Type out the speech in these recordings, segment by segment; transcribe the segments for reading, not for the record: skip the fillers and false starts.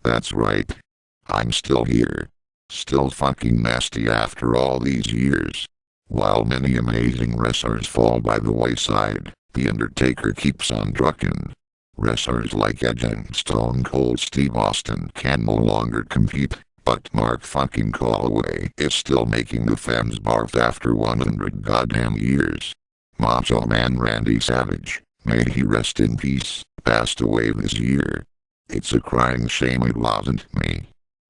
That's right. I'm still here. Still fucking nasty after all these years. While many amazing wrestlers fall by the wayside, The Undertaker keeps on trucking. Wrestlers like Edge and Stone Cold Steve Austin can no longer compete, but Mark fucking Calloway is still making the fans barf after 100 goddamn years. Macho Man Randy Savage, may he rest in peace, passed away this year. It's a crying shame it wasn't me.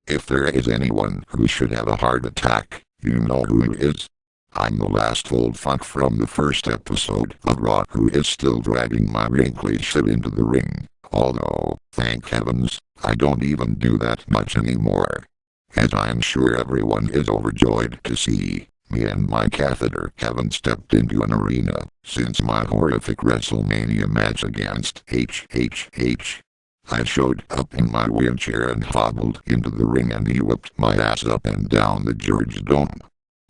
If there is anyone who should have a heart attack, you know who it is. I'm the last old fuck from the first episode of Raw who is still dragging my wrinkly shit into the ring, although, thank heavens, I don't even do that much anymore. As I'm sure everyone is overjoyed to see, me and my catheter haven't stepped into an arena since my horrific WrestleMania match against HHH. I showed up in my wheelchair and hobbled into the ring and he whipped my ass up and down the George Dome.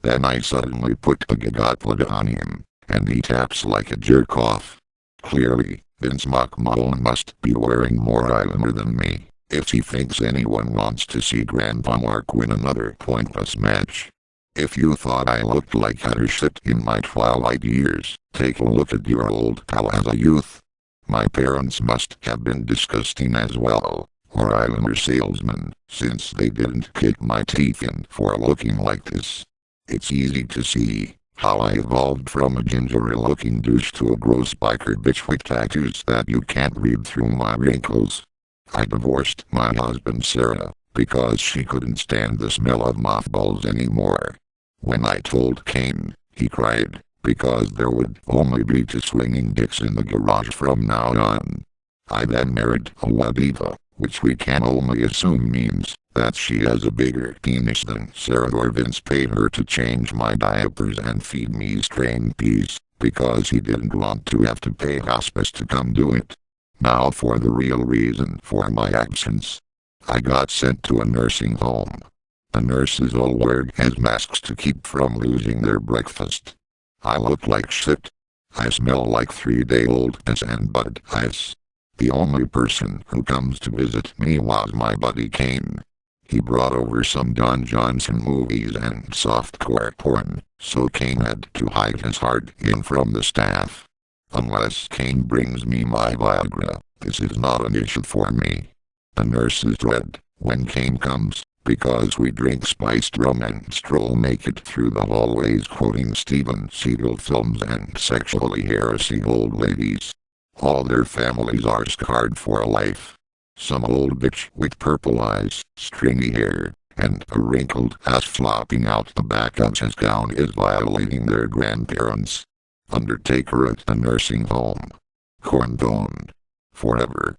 Then I suddenly put a gigotplug on him, and he taps like a jerk-off. Clearly, Vince McMahon must be wearing more eyeliner than me, if he thinks anyone wants to see Grandpa Mark win another pointless match. If you thought I looked like utter shit in my twilight years, take a look at your old pal as a youth. My parents must have been disgusting as well, or eyeliner salesmen, since they didn't kick my teeth in for looking like this. It's easy to see how I evolved from a gingery-looking douche to a gross biker bitch with tattoos that you can't read through my wrinkles. I divorced my husband Sarah because she couldn't stand the smell of mothballs anymore. When I told Kane, he cried, because there would only be 2 swinging dicks in the garage from now on. I then married a Wadiva, which we can only assume means that she has a bigger penis than Sarah or Vince paid her to change my diapers and feed me strained peas, because he didn't want to have to pay hospice to come do it. Now for the real reason for my absence. I got sent to a nursing home. The nurses all wear masks to keep from losing their breakfast. I look like shit. I smell like 3-day-old piss and bud ice. The only person who comes to visit me was my buddy Kane. He brought over some Don Johnson movies and softcore porn, so Kane had to hide his heart in from the staff. Unless Kane brings me my Viagra, this is not an issue for me. The nurses dread when Kane comes, because we drink spiced rum and stroll naked through the hallways quoting Steven Seagal films and sexually harassing old ladies. All their families are scarred for life. Some old bitch with purple eyes, stringy hair, and a wrinkled ass flopping out the back of his gown is violating their grandparents. Undertaker at the nursing home. Corn-boned. Forever.